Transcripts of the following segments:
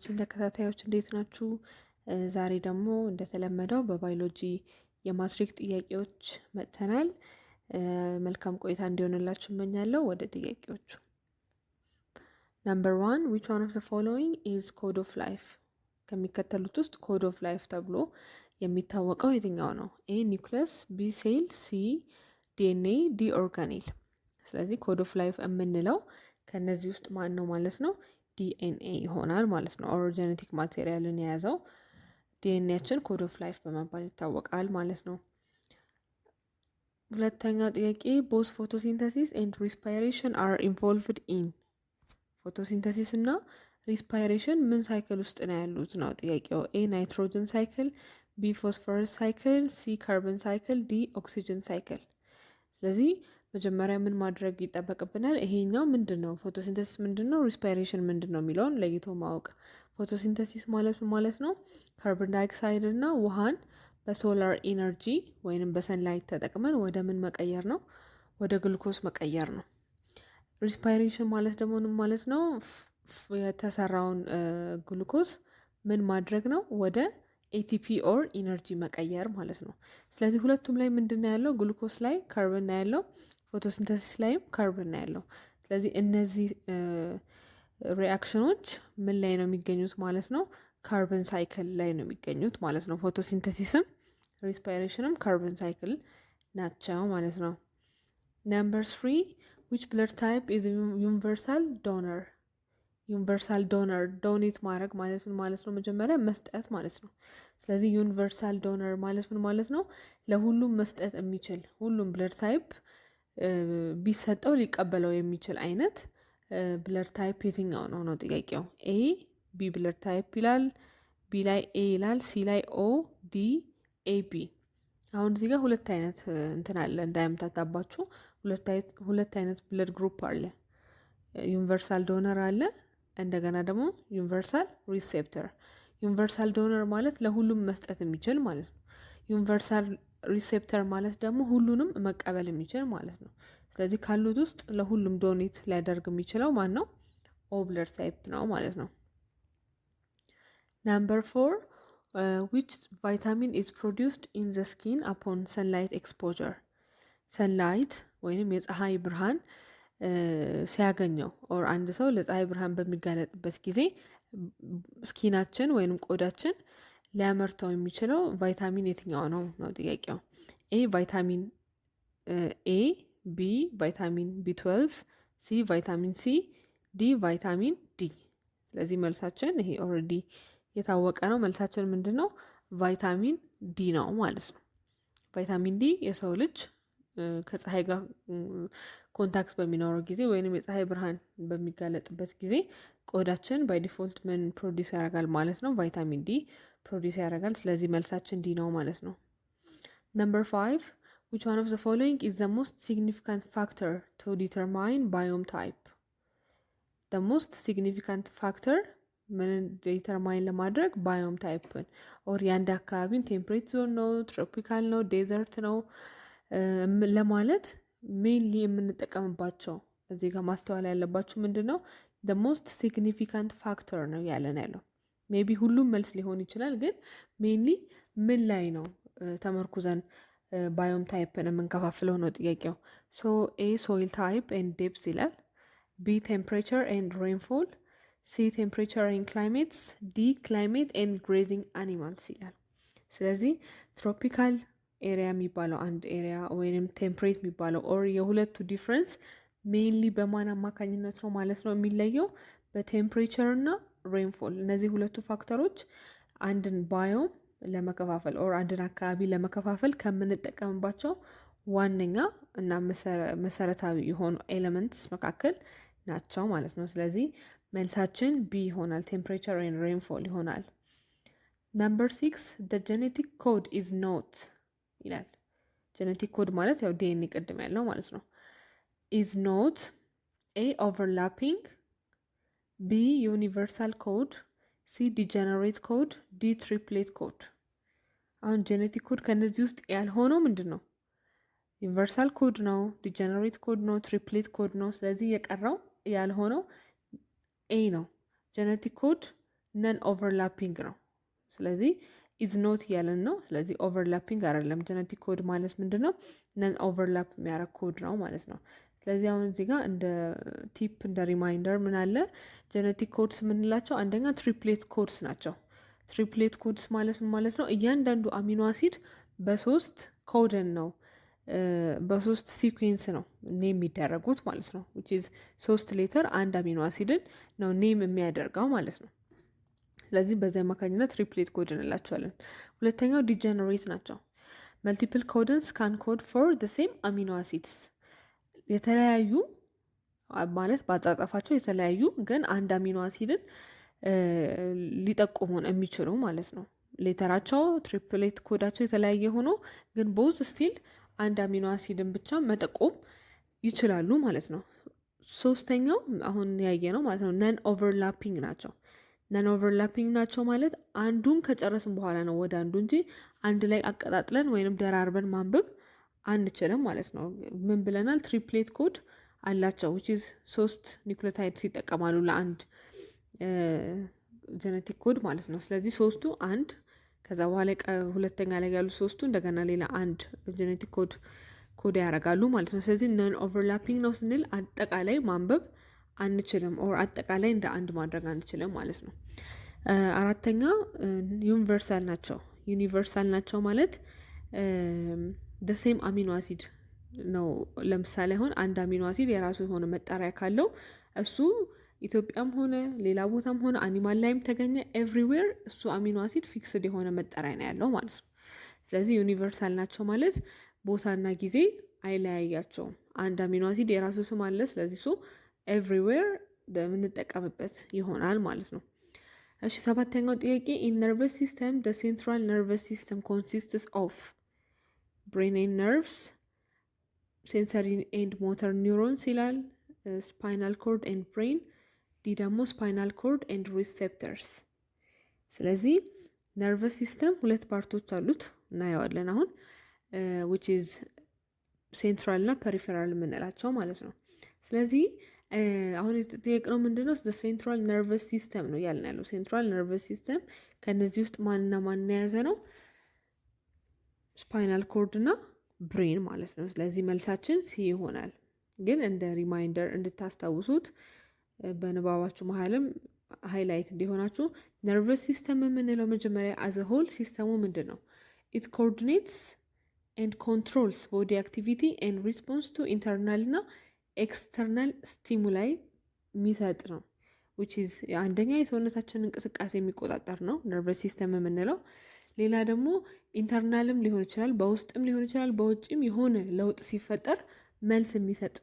የቻናላችን ተከታታዮች እንዴት ናችሁ? ዛሬ ደግሞ እንደተለመደው በባዮሎጂ የማትሪክ ጥያቄዎች መጥተናል። መልካም ቆይታ እንዲሆንላችሁ እመኛለሁ። ወደ ጥያቄዎቹ። Number 1 which one of the following is code of life? ከሚከተሉት ውስጥ code of life ተብሎ የሚታወቀው የትኛው ነው? A nucleus, B cell, C DNA, D organelle። ስለዚህ code of life የምንለው ከነዚህ ውስጥ ማን ነው ማለት ነው? ዲኤንኤ ይሆናል ማለት ነው። ኦር ጄኔቲክ ማቴሪያልን የያዘው ዲኤንኤያችን ኮድ ኦፍ ላይፍ በመባል ይታወቃል ማለት ነው። ሁለተኛ ጥያቄ ቦዝ ፎቶሲንተሲስ ኤንድ ሪስፓይሬሽን አር ኢንቮልቭድ ኢን። ፎቶሲንተሲስ እና ሪስፓይሬሽን ምን ሳይክል ውስጥ ነው ያሉት ነው ጥያቄው። ኤ ናይትሮጅን ሳይክል፣ ቢ ፎስፈረስ ሳይክል፣ ሲ ካርበን ሳይክል፣ ዲ ኦክሲጅን ሳይክል። ስለዚህ መጀመሪያ ምን ማድረግ ይጠበቅብናል? ይሄኛው ምንድነው? ፎቶሲንተሲስ ምንድነው? ሪስፓይሬሽን ምንድነው የሚለውን ለይቶ ማወቅ። ፎቶሲንተሲስ ማለት ነው ካርቦን ዳይኦክሳይድ እና ውሃን በሶላር ኢነርጂ ወይንም በሰንላይት ተጠቅመን ወደ ምን መቀየር ነው? ወደ ግሉኮስ መቀየር ነው። ሪስፓይሬሽን ማለት ደግሞ ምን ማለት ነው? የተሰራውን ግሉኮስ ምን ማድረግ ነው? ወደ ኤቲፒ ኦር ኢነርጂ መቀየር ማለት ነው። ስለዚህ ሁለቱም ላይ ምንድነው ያለው? ግሉኮስ ላይ ካርቦን ነው ያለው፣ ፎቶሲንተሲስ ላይም ካርቦን ነው ያለው። ስለዚህ እነዚህ ሪአክሽኖች ምን ላይ ነው የሚገኙት ማለት ነው? ካርቦን ሳይክል ላይ ነው የሚገኙት ማለት ነው። ፎቶሲንተሲስም ሪስፓይሬሽንም ካርቦን ሳይክል ናቸው ማለት ነው። Number 3 which blood type is universal donor? ዩኒቨርሳል ዶነር ዶኔት ማድረግ ማለት ምን ማለት ነው? መጀመሪያ መስጠት ማለት ነው። ስለዚህ ዩኒቨርሳል ዶነር ማለት ምን ማለት ነው? ለሁሉም መስጠት የሚችል ሁሉም ብለድ ታይፕ ቢሰጠው ሊቀበለው የሚችል አይነት ብለድ ታይፕ የትኛው ነው ነው ጥያቄው። ኤ ቢ ብለድ ታይፕ ይላል፣ ቢ ላይ ኤ ይላል፣ ሲ ላይ ኦ፣ ዲ ኤ ቢ። አሁን እዚህ ጋር ሁለት አይነት እንትን አለ እንዳያምታታባችሁ። ሁለት አይነት ብለድ ግሩፕ አለ። ዩኒቨርሳል ዶነር አለ፣ እንደገና ደግሞ ዩኒቨርሳል ሪሴፕተር። ዩኒቨርሳል ዶነር ማለት ለሁሉም መስጠት የሚችል ማለት ነው። ዩኒቨርሳል ሪሴፕተር ማለት ደግሞ ሁሉንም መቀበል የሚችል ማለት ነው። ስለዚህ ካሉት ውስጥ ለሁሉም ዶኔት ሊያደርግ የሚችለው ማን ነው? ኦ ብለድ ታይፕ ነው ማለት ነው። Number 4 which vitamin is produced in the skin upon sunlight exposure? ሰንላይት ወይንም የፀሐይ ብርሃን ሲያገኘው ኦር አንድ ሰው ለፀሐይ ብርሃን በሚጋለጥበት ጊዜ ስኪናችን ወይንም ቆዳችን ሊያመርተው የሚችለው ቫይታሚን የትኛው ነው ነው ጥያቄው። ኤ ቫይታሚን ኤ፣ ቢ ቫይታሚን ቢ12፣ ሲ ቫይታሚን ሲ፣ ዲ ቫይታሚን ዲ። ስለዚህ መልሳችን ይሄ ኦልሬዲ የታወቀ ነው። መልሳችን ምንድን ነው? ቫይታሚን ዲ ነው ማለት ነው። ቫይታሚን ዲ የሰው ልጅ ከፀሐይ ጋር ኮንታክት በሚኖረው ጊዜ ወይንም የፀሐይ ብርሃን በሚጋለጥበት ጊዜ ቆዳችን ባይ ዲፎልት ምን ፕሮዲስ ያደርጋል ማለት ነው? ቫይታሚን ዲ ፕሮዲስ ያደርጋል። ስለዚህ መልሳችን ዲ ነው ማለት ነው። Number 5 which one of the following is the most significant factor to determine biome type? the most significant factor ምን ዲተርማይን ለማድረግ ባዮም ታይፕን ኦር የአንድ አካባቢን ቴምፕሬት ዞን ነው፣ ትሮፒካል ነው፣ ዴዘርት ነው ለማለት ሜንሊ የምንጠቀምባቸው እዚህ ጋር ማስተዋል ያለባችሁ ምንድን ነው? the most significant factor ነው ያለን ያለው። ሜቢ ሁሉም መልስ ሊሆን ይችላል፣ ግን ሜንሊ ምን ላይ ነው ተመርኩዘን ባዮም ታይፕን የምንከፋፍለው ነው ጥያቄው። ሶ ኤ ሶይል ታይፕ ኤንድ ዴፕስ ይላል፣ ቢ ቴምፕሬቸር ኤንድ ሬንፎል፣ ሲ ቴምፕሬቸር ኤንድ ክላይሜትስ፣ ዲ ክላይሜት ኤንድ ግሬዚንግ አኒማልስ ይላል። ስለዚህ ትሮፒካል ኤሪያ የሚባለው አንድ ኤሪያ ወይንም ቴምፕሬት የሚባለው ኦር የሁለቱ ዲፍረንስ ሜንሊ በማን አማካኝነት ነው ማለት ነው የሚለየው? በቴምፕሬቸር እና ሬንፎል። እነዚህ ሁለቱ ፋክተሮች አንድን ባዮም ለመከፋፈል ኦር አንድን አካባቢ ለመከፋፈል ከምንጠቀምባቸው ዋነኛ እና መሰረታዊ የሆኑ ኤሌመንትስ መካከል ናቸው ማለት ነው። ስለዚህ መልሳችን ቢ ይሆናል፣ ቴምፕሬቸር ኤንድ ሬንፎል ይሆናል። Number 6 the genetic code is not ይላል። ጄኔቲክ ኮድ ማለት ያው ዲኤንኤ ቅድም ያለው ማለት ነው። is not A overlapping፣ B universal code፣ C degenerate code፣ D triplet code። አሁን ጄኔቲክ ኮድ ከነዚህ ውስጥ ያልሆነው ምንድን ነው? ዩኒቨርሳል ኮድ ነው፣ ዲጀነሬት ኮድ ነው፣ ትሪፕሌት ኮድ ነው። ስለዚህ የቀረው ያልሆነው ኤ ነው። ጄኔቲክ ኮድ ነን ኦቨርላፒንግ ነው። ስለዚህ ኢዝ ኖት እያለን ነው። ስለዚህ ኦቨርላፒንግ አይደለም። ጀነቲክ ኮድ ማለት ምንድን ነው? ነን ኦቨርላፕ የሚያደርግ ኮድ ነው ማለት ነው። ስለዚህ አሁን እዚህ ጋር እንደ ቲፕ እንደ ሪማይንደር ምን አለ? ጀነቲክ ኮድስ የምንላቸው አንደኛ ትሪፕሌት ኮድስ ናቸው። ትሪፕሌት ኮድስ ማለት ምን ማለት ነው? እያንዳንዱ አሚኖ አሲድ በ3 ኮደን ነው በ3 ሲኩዌንስ ነው ኔም የሚደረጉት ማለት ነው። which is 3 ሌተር አንድ አሚኖ አሲድን ነው ኔም የሚያደርገው ማለት ነው። ስለዚህ በዚህ አማካኝነት ትሪፕሌት ኮድ እንላቸዋለን። ሁለተኛው ዲጀነሬት ናቸው። መልቲፕል ኮደንስ ካን ኮድ ፎር the same አሚኖ አሲድስ የተለያዩ ማለት በአጻጻፋቸው የተለያዩ ግን አንድ አሚኖ አሲድን ሊጠቁሙን የሚችሉ ማለት ነው። ሌተራቸው ትሪፕሌት ኮዳቸው የተለያየ ሆኖ ግን ቦዝ ስቲል አንድ አሚኖ አሲድን ብቻ መጠቆም ይችላሉ ማለት ነው። ሶስተኛው አሁን ያየ ነው ማለት ነው ነን ኦቨርላፒንግ ናቸው። ነን ኦቨርላፒንግ ናቸው ማለት አንዱን ከጨረስን በኋላ ነው ወደ አንዱ እንጂ አንድ ላይ አቀጣጥለን ወይንም ደራርበን ማንበብ አንችልም ማለት ነው። ምን ብለናል? ትሪፕሌት ኮድ አላቸው which is 3 ኒውክሊዮታይድስ ይጠቀማሉ ለአንድ ጀነቲክ ኮድ ማለት ነው። ስለዚህ 3ቱ አንድ ከዛ በኋላ ሁለተኛ ላይ ያሉ 3ቱ እንደገና ሌላ አንድ ጀነቲክ ኮድ ያደርጋሉ ማለት ነው። ስለዚህ ነን ኦቨርላፒንግ ነው ስንል አጠቃላይ ማንበብ አንችልም ኦር አጠቃላይ እንደ አንድ ማድረግ አንችልም ማለት ነው። አራተኛ ዩኒቨርሳል ናቸው። ዩኒቨርሳል ናቸው ማለት the same አሚኖ አሲድ ነው። ለምሳሌ አሁን አንድ አሚኖ አሲድ የራሱ የሆነ መጣሪያ ካለው እሱ ኢትዮጵያም ሆነ ሌላ ቦታም ሆነ አኒማል ላይም ተገኘ ኤቭሪዌር እሱ አሚኖ አሲድ ፊክስድ የሆነ መጠሪያ ነው ያለው ማለት ነው። ስለዚህ ዩኒቨርሳል ናቸው ማለት ቦታና ጊዜ አይለያያቸውም። አንድ አሚኖ አሲድ የራሱ ስም አለ። ስለዚህ እሱ ኤቭሪዌር የምንጠቀምበት ይሆናል ማለት ነው። እሺ ሰባተኛው ጥያቄ ኢን ነርቨስ ሲስተም the central nervous system consists of brain and nerves, sensory and motor neurons ይላል። spinal cord and brain ዲ ደግሞ spinal cord and receptors። ስለዚህ ነርቨስ ሲስተም ሁለት ፓርቶች አሉት እናየዋለን አሁን which is ሴንትራል እና ፐሪፌራል የምንላቸው ማለት ነው። ስለዚህ አሁን የተጠየቅነው ምንድነው? ሴንትራል ነርቨስ ሲስተም ነው ያልን ያለው። ሴንትራል ነርቨስ ሲስተም ከነዚህ ውስጥ ማንና ማን የያዘ ነው? ስፓይናል ኮርድ እና ብሬን ማለት ነው። ስለዚህ መልሳችን ሲ ይሆናል። ግን እንደ ሪማይንደር እንድታስታውሱት በንባባችሁ መሀልም ሃይላይት እንዲሆናችሁ ነርቨስ ሲስተም የምንለው መጀመሪያ አዘ ሆል ሲስተሙ ምንድን ነው? ኢት ኮኦርዲኔትስ ኤንድ ኮንትሮልስ ቦዲ አክቲቪቲ ኤንድ ሪስፖንስ ቱ ኢንተርናል እና ኤክስተርናል ስቲሙላይ የሚሰጥ ነው። which is አንደኛ የሰውነታችን እንቅስቃሴ የሚቆጣጠር ነው ነርቨስ ሲስተም የምንለው። ሌላ ደግሞ ኢንተርናልም ሊሆን ይችላል፣ በውስጥም ሊሆን ይችላል፣ በውጭም የሆነ ለውጥ ሲፈጠር መልስ የሚሰጥ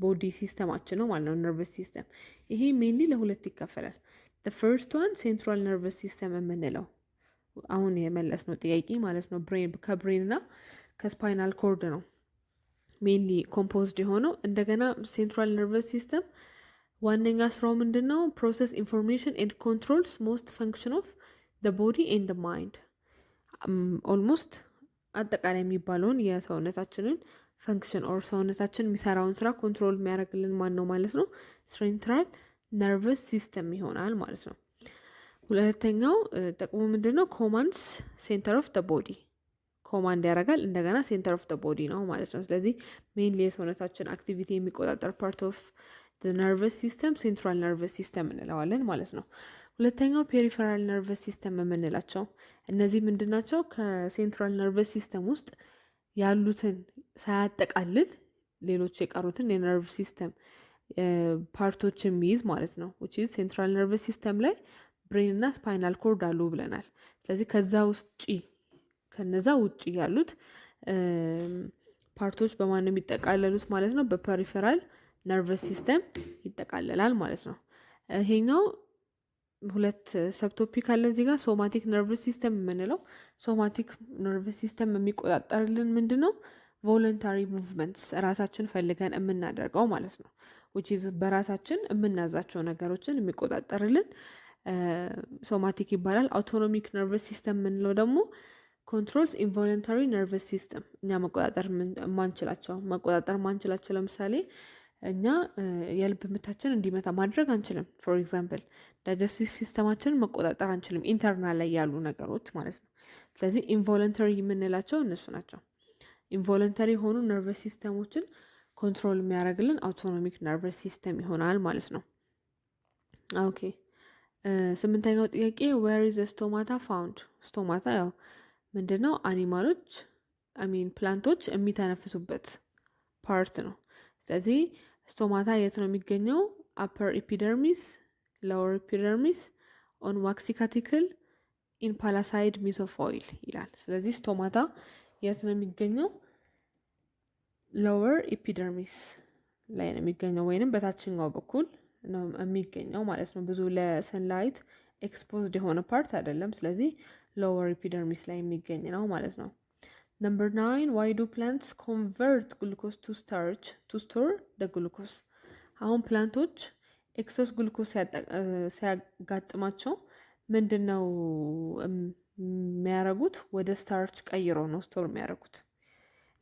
ቦዲ ሲስተማችን ነው ማለት ነው ነርቨስ ሲስተም። ይሄ ሜንሊ ለሁለት ይከፈላል። the first one ሴንትራል ነርቨስ ሲስተም የምንለው አሁን የመለስ ነው ጥያቄ ማለት ነው። ብሬን ከብሬን እና ከስፓይናል ኮርድ ነው ሜንሊ ኮምፖዝድ የሆነው። እንደገና ሴንትራል ነርቨስ ሲስተም ዋነኛ ስራው ምንድን ነው? ፕሮሰስ ኢንፎርሜሽን ኤንድ ኮንትሮልስ ሞስት ፈንክሽን ኦፍ the body and the mind። ኦልሞስት አጠቃላይ የሚባለውን የሰውነታችንን ፈንክሽን ኦር ሰውነታችን የሚሰራውን ስራ ኮንትሮል የሚያደርግልን ማን ነው ማለት ነው? ሴንትራል ነርቨስ ሲስተም ይሆናል ማለት ነው። ሁለተኛው ጥቅሙ ምንድን ነው? ኮማንድስ ሴንተር ኦፍ the body ኮማንድ ያደርጋል። እንደገና ሴንተር ኦፍ the body ነው ማለት ነው። ስለዚህ ሜንሊ የሰውነታችን አክቲቪቲ የሚቆጣጠር ፓርት ኦፍ the nervous system ሴንትራል ነርቨስ ሲስተም እንለዋለን ማለት ነው። ሁለተኛው ፔሪፌራል ነርቨስ ሲስተም የምንላቸው እነዚህ ምንድናቸው? ከሴንትራል ነርቨስ ሲስተም ውስጥ ያሉትን ሳያጠቃልል ሌሎች የቀሩትን የነርቭ ሲስተም ፓርቶች የሚይዝ ማለት ነው። which is ሴንትራል ነርቨስ ሲስተም ላይ ብሬን እና ስፓይናል ኮርድ አሉ ብለናል። ስለዚህ ከነዛ ውጭ ያሉት ፓርቶች በማን የሚጠቃለሉት ማለት ነው? በፐሪፌራል ነርቨስ ሲስተም ይጠቃለላል ማለት ነው። ይሄኛው ሁለት ሰብቶፒክ አለ እዚህ ጋር። ሶማቲክ ነርቨስ ሲስተም የምንለው ሶማቲክ ነርቨስ ሲስተም የሚቆጣጠርልን ምንድን ነው? ቮለንታሪ ሙቭመንትስ ራሳችን ፈልገን የምናደርገው ማለት ነው። which is በራሳችን የምናዛቸው ነገሮችን የሚቆጣጠርልን ሶማቲክ ይባላል። አውቶኖሚክ ነርቨስ ሲስተም የምንለው ደግሞ ኮንትሮልስ ኢንቮለንታሪ ነርቨስ ሲስተም እኛ መቆጣጠር ማንችላቸው ለምሳሌ እኛ የልብ ምታችን እንዲመታ ማድረግ አንችልም። ፎር ኤግዛምፕል ዳይጀስቲቭ ሲስተማችንን መቆጣጠር አንችልም፣ ኢንተርናል ላይ ያሉ ነገሮች ማለት ነው። ስለዚህ ኢንቮለንተሪ የምንላቸው እነሱ ናቸው። ኢንቮለንተሪ የሆኑ ነርቨስ ሲስተሞችን ኮንትሮል የሚያደርግልን አውቶኖሚክ ነርቨስ ሲስተም ይሆናል ማለት ነው። ኦኬ 8ኛው ጥያቄ ዌር ኢዝ ስቶማታ ፋውንድ? ስቶማታ ያው ምንድነው አኒማሎች ፕላንቶች የሚተነፍሱበት ፓርት ነው። ስለዚህ ስቶማታ የት ነው የሚገኘው? አፐር ኢፒደርሚስ፣ ሎወር ኢፒደርሚስ፣ ኦን ዋክሲ ካቲክል፣ ኢን ፓላሳይድ ሚሶፎይል ይላል። ስለዚህ ስቶማታ የት ነው የሚገኘው? ሎወር ኢፒደርሚስ ላይ ነው የሚገኘው ወይንም በታችኛው በኩል ነው የሚገኘው ማለት ነው። ብዙ ለሰንላይት ኤክስፖዝድ የሆነ ፓርት አይደለም። ስለዚህ ሎወር ኢፒደርሚስ ላይ የሚገኝ ነው ማለት ነው። Number 9, why do plants convert glucose to starch to store the glucose? አሁን ፕላንቶች ኤክሰስ ግሉኮስ ሲያጋጥማቸው ምንድነው የሚያደርጉት? ወደ ስታርች ቀይሮ ነው ስቶር የሚያደርጉት።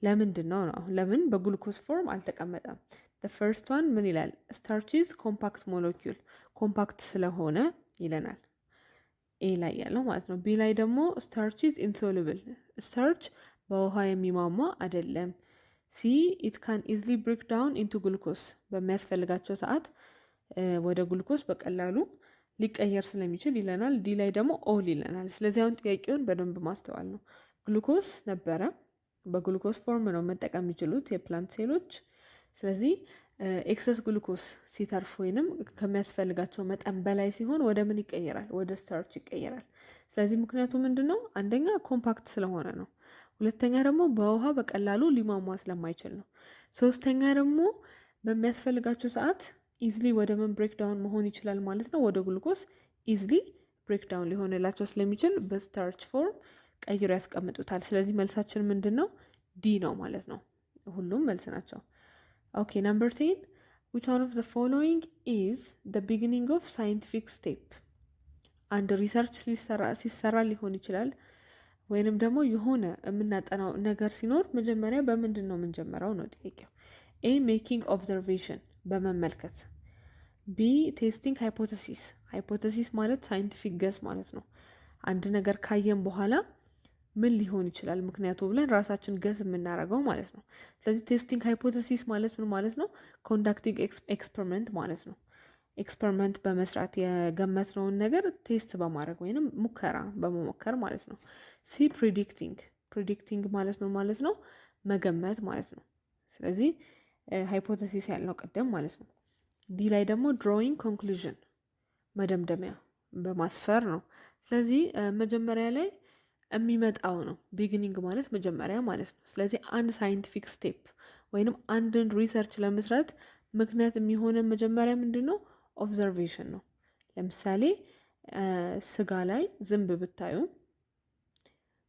ለምንድን ነው? ለምን በግሉኮስ ፎርም አልተቀመጠም? the first one ምን ይላል? starch is compact molecule ኮምፓክት ስለሆነ ይለናል ኤ ላይ ያለው ማለት ነው። ቢ ላይ ደግሞ starch is insoluble starch በውሃ የሚሟሟ አይደለም። ሲ it can easily break down into glucose በሚያስፈልጋቸው ሰዓት ወደ ግሉኮስ በቀላሉ ሊቀየር ስለሚችል ይለናል። ዲ ላይ ደግሞ ኦል ይለናል። ስለዚህ አሁን ጥያቄውን በደንብ ማስተዋል ነው። ግሉኮስ ነበረ፣ በግሉኮስ ፎርም ነው መጠቀም የሚችሉት የፕላንት ሴሎች። ስለዚህ ኤክሰስ ግሉኮስ ሲተርፍ ወይንም ከሚያስፈልጋቸው መጠን በላይ ሲሆን ወደ ምን ይቀየራል? ወደ ስታርች ይቀየራል። ስለዚህ ምክንያቱ ምንድን ነው? አንደኛ ኮምፓክት ስለሆነ ነው። ሁለተኛ ደግሞ በውሃ በቀላሉ ሊሟሟ ስለማይችል ነው። ሶስተኛ ደግሞ በሚያስፈልጋቸው ሰዓት ኢዝሊ ወደ ምን ብሬክዳውን መሆን ይችላል ማለት ነው። ወደ ግሉኮስ ኢዝሊ ብሬክዳውን ሊሆንላቸው ስለሚችል በስታርች ፎርም ቀይሮ ያስቀምጡታል። ስለዚህ መልሳችን ምንድን ነው? ዲ ነው ማለት ነው። ሁሉም መልስ ናቸው። ኦኬ ነምበር 10 which one of the following is the beginning of scientific step? አንድ ሪሰርች ሲሰራ ሊሆን ይችላል ወይንም ደግሞ የሆነ የምናጠናው ነገር ሲኖር መጀመሪያ በምንድን ነው የምንጀምረው ነው ጥያቄው። ኤ ሜኪንግ ኦብዘርቬሽን በመመልከት፣ ቢ ቴስቲንግ ሃይፖቴሲስ። ሃይፖቴሲስ ማለት ሳይንቲፊክ ገስ ማለት ነው። አንድ ነገር ካየን በኋላ ምን ሊሆን ይችላል ምክንያቱ ብለን ራሳችን ገስ የምናደርገው ማለት ነው። ስለዚህ ቴስቲንግ ሃይፖቴሲስ ማለት ምን ማለት ነው? ኮንዳክቲንግ ኤክስፐሪመንት ማለት ነው። ኤክስፐሪመንት በመስራት የገመትነውን ነገር ቴስት በማድረግ ወይንም ሙከራ በመሞከር ማለት ነው። ሲ ፕሪዲክቲንግ ማለት ምን ማለት ነው? መገመት ማለት ነው። ስለዚህ ሃይፖቴሲስ ያልነው ቀደም ማለት ነው። ዲ ላይ ደግሞ ድሮዊንግ ኮንክሉዥን መደምደሚያ በማስፈር ነው። ስለዚህ መጀመሪያ ላይ የሚመጣው ነው ቢጊኒንግ ማለት መጀመሪያ ማለት ነው። ስለዚህ አንድ ሳይንቲፊክ ስቴፕ ወይንም አንድን ሪሰርች ለመስራት ምክንያት የሚሆነን መጀመሪያ ምንድን ነው? ኦብዘርቬሽን ነው። ለምሳሌ ስጋ ላይ ዝንብ ብታዩ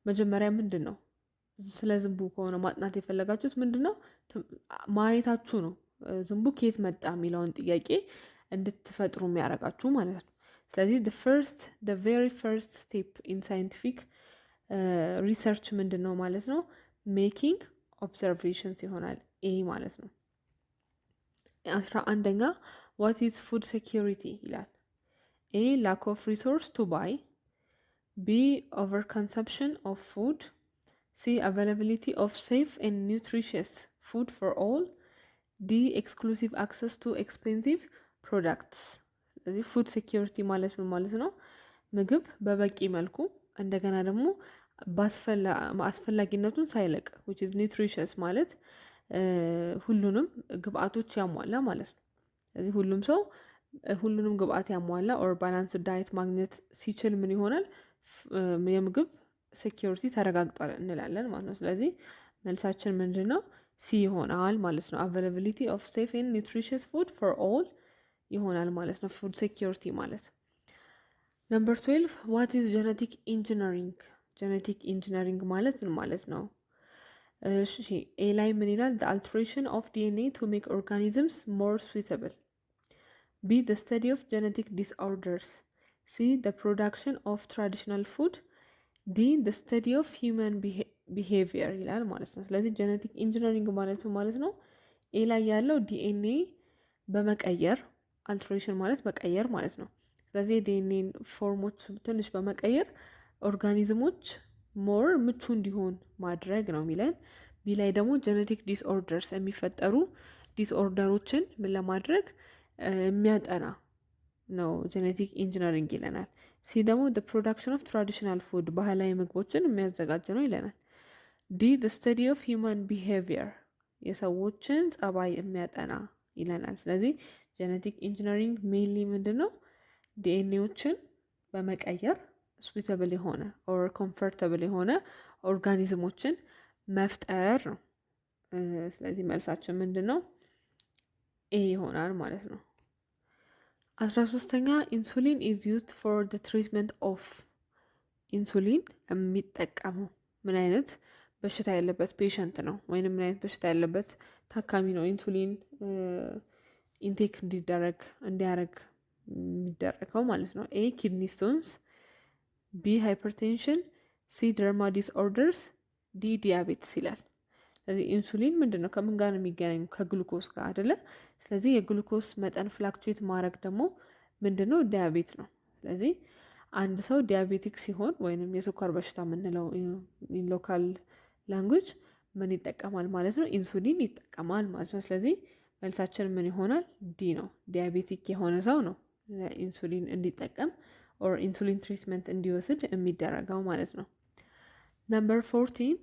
መጀመሪያ ምንድን ነው? ስለ ዝንቡ ከሆነ ማጥናት የፈለጋችሁት ምንድን ነው? ማየታችሁ ነው። ዝንቡ ከየት መጣ የሚለውን ጥያቄ እንድትፈጥሩ የሚያደርጋችሁ ማለት ነው። ስለዚህ the very first step in scientific research ምንድን ነው ማለት ነው? making observations ይሆናል ኤ ማለት ነው። 11ኛ what is food security ይላል። ኤ lack of resource to buy፣ B overconsumption of food፣ C availability of safe and nutritious food for all፣ D exclusive access to expensive products። ስለዚህ ፉድ ሴኪሪቲ ማለት ምን ማለት ነው? ምግብ በበቂ መልኩ እንደገና ደግሞ አስፈላጊነቱን ሳይለቅ which is nutritious ማለት ሁሉንም ግብአቶች ያሟላ ማለት ነው። ስለዚህ ሁሉም ሰው ሁሉንም ግብአት ያሟላ ኦር ባላንስ ዳይት ማግኘት ሲችል ምን ይሆናል? የምግብ ሴኪሪቲ ተረጋግጧል እንላለን ማለት ነው። ስለዚህ መልሳችን ምንድን ነው? ሲ ይሆናል ማለት ነው። availability of safe and nutritious food for all ይሆናል ማለት ነው ፉድ ሴኪሪቲ ማለት። ነምበር 12 what is genetic engineering? ጀነቲክ ኢንጂነሪንግ ማለት ምን ማለት ነው? እሺ ኤ ላይ ምን ይላል? the alteration of DNA to make organisms more suitable። B the study of genetic disorders። C the production of traditional food። D the study of human behavior ይላል ማለት ነው። ስለዚህ ጀነቲክ ኢንጂነሪንግ ማለት ነው ኤ ላይ ያለው ዲኤንኤ በመቀየር አልትሬሽን ማለት መቀየር ማለት ነው። ስለዚህ የዲኤንኤን ፎርሞች ትንሽ በመቀየር ኦርጋኒዝሞች ሞር ምቹ እንዲሆን ማድረግ ነው የሚለን። ቢ ላይ ደግሞ ጀነቲክ ዲስኦርደርስ የሚፈጠሩ ዲስኦርደሮችን ምን ለማድረግ የሚያጠና ነው ጀኔቲክ ኢንጂነሪንግ ይለናል። ሲ ደግሞ ፕሮዳክሽን ኦፍ ትራዲሽናል ፉድ ባህላዊ ምግቦችን የሚያዘጋጅ ነው ይለናል። ዲ ስተዲ ኦፍ ሂውማን ቢሄቪየር የሰዎችን ጸባይ የሚያጠና ይለናል። ስለዚህ ጀነቲክ ኢንጂነሪንግ ሜንሊ ምንድን ነው? ዲኤንኤዎችን በመቀየር ስዊተብል የሆነ ኦር ኮምፈርተብል የሆነ ኦርጋኒዝሞችን መፍጠር ነው። ስለዚህ መልሳችን ምንድን ነው? ኤ ይሆናል ማለት ነው። 13ኛ ኢንሱሊን ኢዝ ዩዝድ ፎር ደ ትሪትመንት ኦፍ ኢንሱሊን የሚጠቀመው ምን አይነት በሽታ ያለበት ፔሸንት ነው ወይንም ምን አይነት በሽታ ያለበት ታካሚ ነው ኢንሱሊን ኢንቴክ እንዲያደርግ የሚደረገው ማለት ነው። ኤ ኪድኒ ስቶንስ፣ ቢ ሃይፐርቴንሽን፣ ሲ ደርማ ዲስኦርደርስ፣ ዲ ዲያቤትስ ይላል። ስለዚህ ኢንሱሊን ምንድን ነው? ከምን ጋር ነው የሚገናኙ? ከግሉኮስ ጋር አይደለ? ስለዚህ የግሉኮስ መጠን ፍላክቹዌት ማድረግ ደግሞ ምንድን ነው? ዲያቤት ነው። ስለዚህ አንድ ሰው ዲያቤቲክ ሲሆን ወይንም የስኳር በሽታ የምንለው ሎካል ላንጉጅ ምን ይጠቀማል ማለት ነው? ኢንሱሊን ይጠቀማል ማለት ነው። ስለዚህ መልሳችን ምን ይሆናል? ዲ ነው። ዲያቤቲክ የሆነ ሰው ነው ኢንሱሊን እንዲጠቀም ኦር ኢንሱሊን ትሪትመንት እንዲወስድ የሚደረገው ማለት ነው። ነምበር 14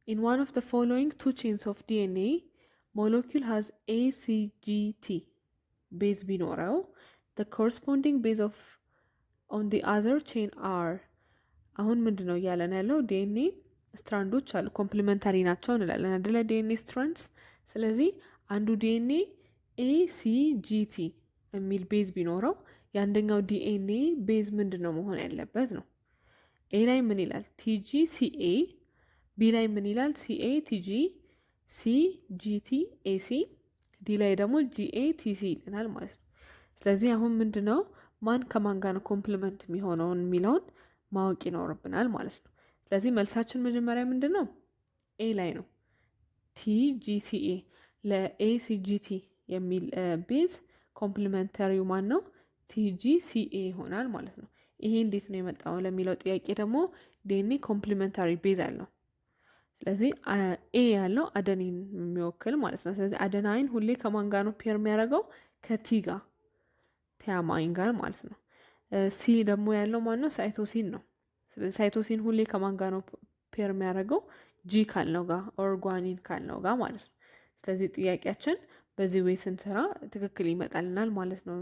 in one of the following two chains of DNA molecule has ACGT base ቢኖረው the corresponding base of on the other chain are አሁን ምንድን ነው እያለን ያለው? ዲኤንኤ ስትራንዶች አሉ ኮምፕሊመንታሪ ናቸው እንላለን አይደለ? ዲኤንኤ ስትራንድስ። ስለዚህ አንዱ ዲኤንኤ ACGT የሚል ቤዝ ቢኖረው የአንደኛው ዲኤንኤ ቤዝ ምንድን ነው መሆን ያለበት ነው። ኤ ላይ ምን ይላል? TGCA። ቢ ላይ ምን ይላል? CA TG፣ C GT AC፣ ዲ ላይ ደግሞ GA TC ይለናል ማለት ነው። ስለዚህ አሁን ምንድን ነው ማን ከማን ጋር ነው ኮምፕሊመንት የሚሆነውን የሚለውን ማወቅ ይኖርብናል ማለት ነው። ስለዚህ መልሳችን መጀመሪያ ምንድን ነው? ኤ ላይ ነው። TGCA ለACGT የሚል ቤዝ ኮምፕሊመንተሪው ማን ነው? TGCA ይሆናል ማለት ነው። ይሄ እንዴት ነው የመጣው ለሚለው ጥያቄ ደግሞ ዲኤንኤ ኮምፕሊመንታሪ ቤዝ አለው። ስለዚህ ኤ ያለው አደኒን የሚወክል ማለት ነው። ስለዚህ አደናይን ሁሌ ከማን ጋር ነው ፔር የሚያደርገው? ከቲ ጋር ቲያማይን ጋር ማለት ነው። ሲ ደግሞ ያለው ማን ነው? ሳይቶሲን ነው። ስለዚህ ሳይቶሲን ሁሌ ከማን ጋር ነው ፔር የሚያደርገው? ጂ ካልነው ጋር ኦር ጓኒን ካልነው ጋር ማለት ነው። ስለዚህ ጥያቄያችን በዚህ ወይ ስንሰራ ትክክል ይመጣልናል ማለት ነው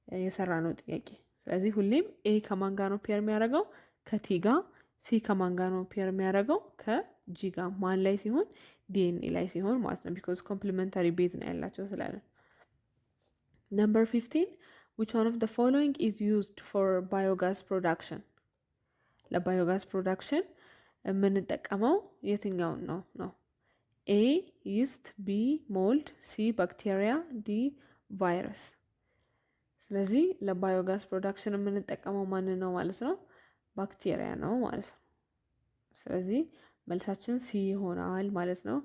የሰራ ነው ጥያቄ። ስለዚህ ሁሌም ኤ ከማን ጋር ነው ፔር የሚያደርገው? ከቲ ጋር። ሲ ከማን ጋር ነው ፔር የሚያደርገው? ከጂ ጋር። ማን ላይ ሲሆን? ዲኤንኤ ላይ ሲሆን ማለት ነው። ቢኮዝ ኮምፕሊመንታሪ ቤዝ ነው ያላቸው ስላለን። ነምበር 15 which one of the following is used for biogas production? ለባዮጋዝ ፕሮዳክሽን የምንጠቀመው የትኛውን ነው? ኤ ይስት፣ ቢ ሞልድ፣ ሲ ባክቴሪያ፣ ዲ ቫይረስ። ስለዚህ ለባዮጋዝ ፕሮዳክሽን የምንጠቀመው ማንን ነው ማለት ነው? ባክቴሪያ ነው ማለት ነው። ስለዚህ መልሳችን ሲ ይሆናል ማለት ነው።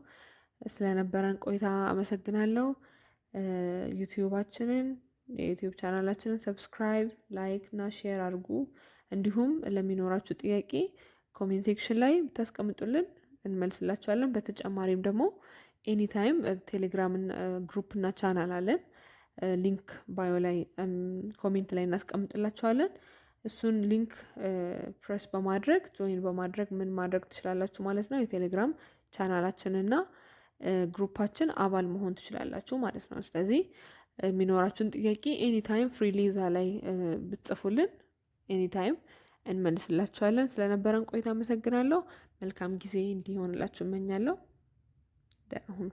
ስለነበረን ቆይታ አመሰግናለሁ። ዩቲዩባችንን የዩቲዩብ ቻናላችንን ሰብስክራይብ፣ ላይክ እና ሼር አድርጉ። እንዲሁም ለሚኖራችሁ ጥያቄ ኮሜንት ሴክሽን ላይ ብታስቀምጡልን እንመልስላችኋለን። በተጨማሪም ደግሞ ኤኒታይም ቴሌግራም ግሩፕ እና ቻናል አለን። ሊንክ ባዮ ላይ ኮሜንት ላይ እናስቀምጥላችኋለን። እሱን ሊንክ ፕሬስ በማድረግ ጆይን በማድረግ ምን ማድረግ ትችላላችሁ ማለት ነው። የቴሌግራም ቻናላችንና ግሩፓችን አባል መሆን ትችላላችሁ ማለት ነው። ስለዚህ የሚኖራችሁን ጥያቄ ኤኒታይም ፍሪሊ እዛ ላይ ብትጽፉልን ኤኒታይም እንመልስላችኋለን። ስለነበረን ቆይታ አመሰግናለሁ። መልካም ጊዜ እንዲሆንላችሁ እመኛለሁ። ደህና ሁኑ።